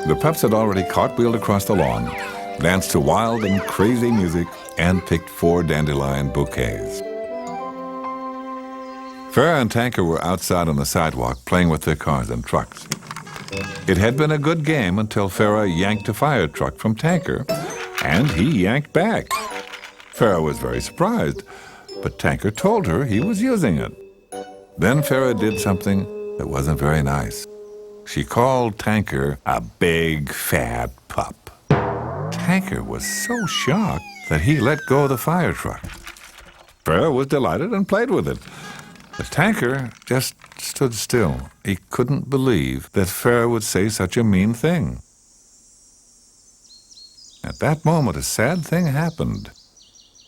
The pups had already cartwheeled across the lawn, danced to wild and crazy music, and picked 4 dandelion bouquets. Farrah and Tanker were outside on the sidewalk playing with their cars and trucks. It had been a good game until Farrah yanked a fire truck from Tanker, and he yanked back. Farrah was very surprised, but Tanker told her he was using it. Then Farrah did something that wasn't very nice. She called Tanker a big, fat pup. Tanker was so shocked that he let go of the fire truck. Farrah was delighted and played with it. But Tanker just stood still. He couldn't believe that Farrah would say such a mean thing. At that moment, a sad thing happened.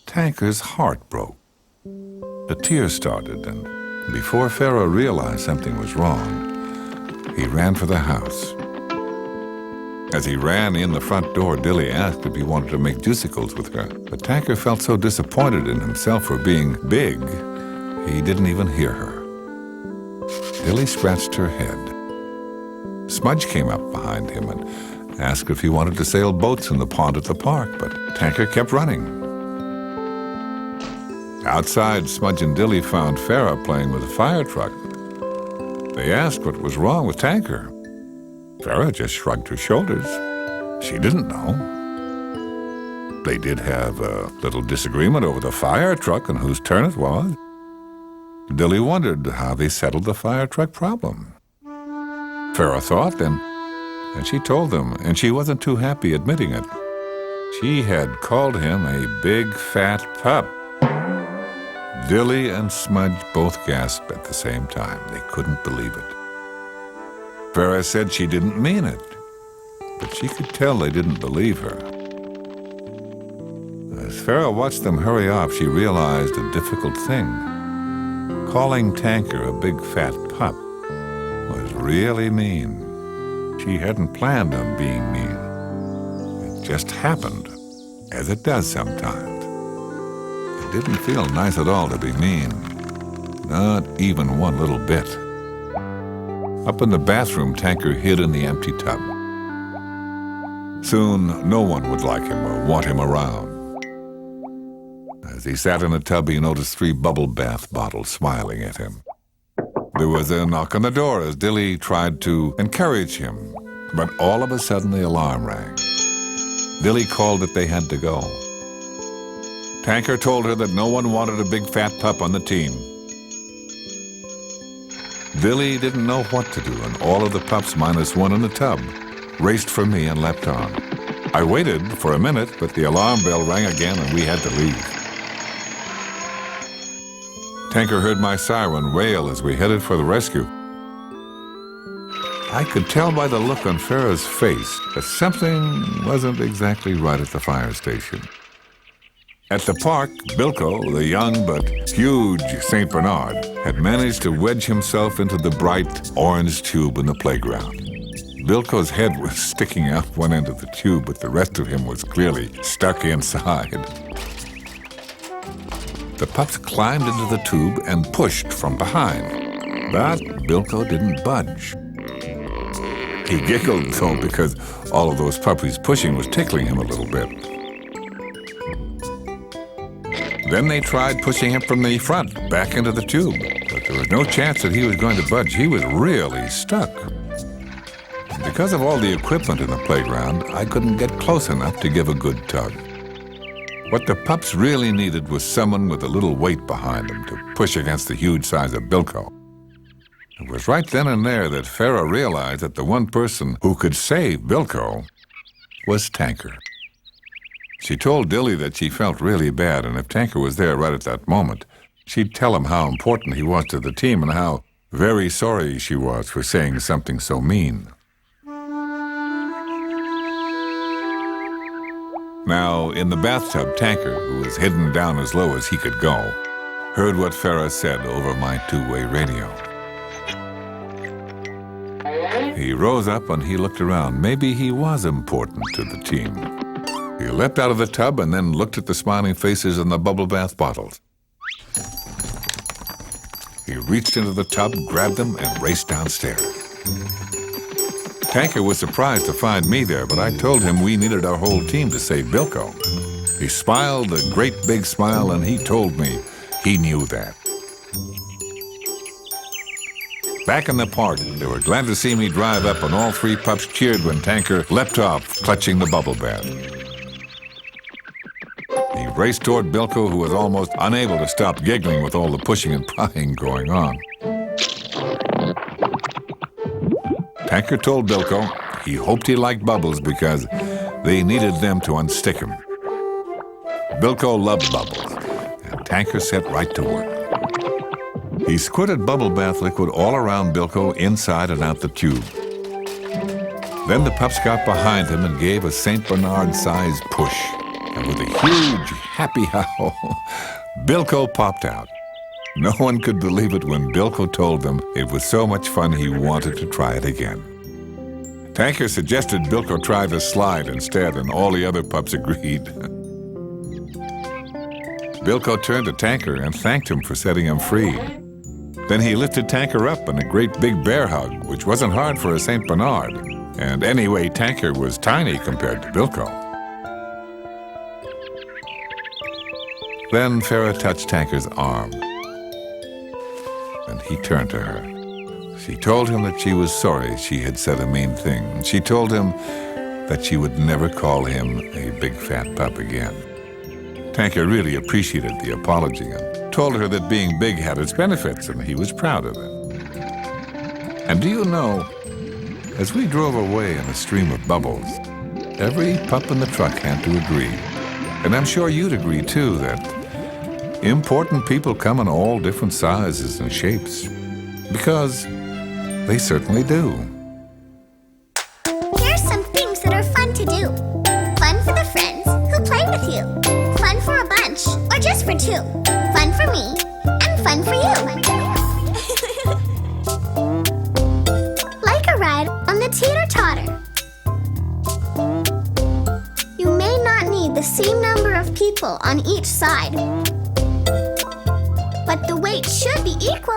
Tanker's heart broke. The tears started, and before Farrah realized something was wrong, he ran for the house. As he ran in the front door, Dilly asked if he wanted to make jusicles with her. But Tanker felt so disappointed in himself for being big, he didn't even hear her. Dilly scratched her head. Smudge came up behind him and asked if he wanted to sail boats in the pond at the park, but Tanker kept running. Outside, Smudge and Dilly found Farrah playing with a fire truck. They asked what was wrong with Tanker. Farrah just shrugged her shoulders. She didn't know. They did have a little disagreement over the fire truck and whose turn it was. Dilly wondered how they settled the fire truck problem. Farrah thought, and she told them, and she wasn't too happy admitting it. She had called him a big, fat pup. Dilly and Smudge both gasped at the same time. They couldn't believe it. Farrah said she didn't mean it, but she could tell they didn't believe her. As Farrah watched them hurry off, she realized a difficult thing. Calling Tanker a big fat pup was really mean. She hadn't planned on being mean. It just happened, as it does sometimes. It didn't feel nice at all to be mean, not even one little bit. Up in the bathroom, Tanker hid in the empty tub. Soon, no one would like him or want him around. As he sat in the tub, he noticed 3 bubble bath bottles smiling at him. There was a knock on the door as Dilly tried to encourage him, but all of a sudden the alarm rang. Dilly called that they had to go. Tanker told her that no one wanted a big fat pup on the team. Dilly didn't know what to do, and all of the pups minus one in the tub raced for me and leapt on. I waited for a minute, but the alarm bell rang again and we had to leave. Tanker heard my siren wail as we headed for the rescue. I could tell by the look on Farrah's face that something wasn't exactly right at the fire station. At the park, Bilko, the young but huge St. Bernard, had managed to wedge himself into the bright orange tube in the playground. Bilko's head was sticking out one end of the tube, but the rest of him was clearly stuck inside. The pups climbed into the tube and pushed from behind, but Bilko didn't budge. He giggled, though, because all of those puppies pushing was tickling him a little bit. Then they tried pushing him from the front back into the tube, but there was no chance that he was going to budge. He was really stuck. Because of all the equipment in the playground, I couldn't get close enough to give a good tug. What the pups really needed was someone with a little weight behind them to push against the huge size of Bilko. It was right then and there that Farrah realized that the one person who could save Bilko was Tanker. She told Dilly that she felt really bad, and if Tanker was there right at that moment, she'd tell him how important he was to the team and how very sorry she was for saying something so mean. Now, in the bathtub, Tanker, who was hidden down as low as he could go, heard what Farrah said over my two-way radio. He rose up and he looked around. Maybe he was important to the team. He leapt out of the tub and then looked at the smiling faces in the bubble bath bottles. He reached into the tub, grabbed them, and raced downstairs. Tanker was surprised to find me there, but I told him we needed our whole team to save Bilko. He smiled a great big smile, and he told me he knew that. Back in the park, they were glad to see me drive up, and all three pups cheered when Tanker leapt off, clutching the bubble bath. He raced toward Bilko, who was almost unable to stop giggling with all the pushing and prying going on. Tanker told Bilko he hoped he liked bubbles because they needed them to unstick him. Bilko loved bubbles, and Tanker set right to work. He squirted bubble bath liquid all around Bilko, inside and out the tube. Then the pups got behind him and gave a St. Bernard-sized push. And with a huge, happy howl, Bilko popped out. No one could believe it when Bilko told them it was so much fun he wanted to try it again. Tanker suggested Bilko try the slide instead, and all the other pups agreed. Bilko turned to Tanker and thanked him for setting him free. Then he lifted Tanker up in a great big bear hug, which wasn't hard for a St. Bernard. And anyway, Tanker was tiny compared to Bilko. Then Farrah touched Tanker's arm, and he turned to her. She told him that she was sorry she had said a mean thing. She told him that she would never call him a big fat pup again. Tanker really appreciated the apology and told her that being big had its benefits, and he was proud of it. And do you know, as we drove away in a stream of bubbles, every pup in the truck had to agree, and I'm sure you'd agree too, that important people come in all different sizes and shapes, because they certainly do. Here's some things that are fun to do. Fun for the friends who play with you. Fun for a bunch, or just for two. Fun for me, and fun for you. Like a ride on the teeter-totter. You may not need the same number of people on each side, but the weight should be equal.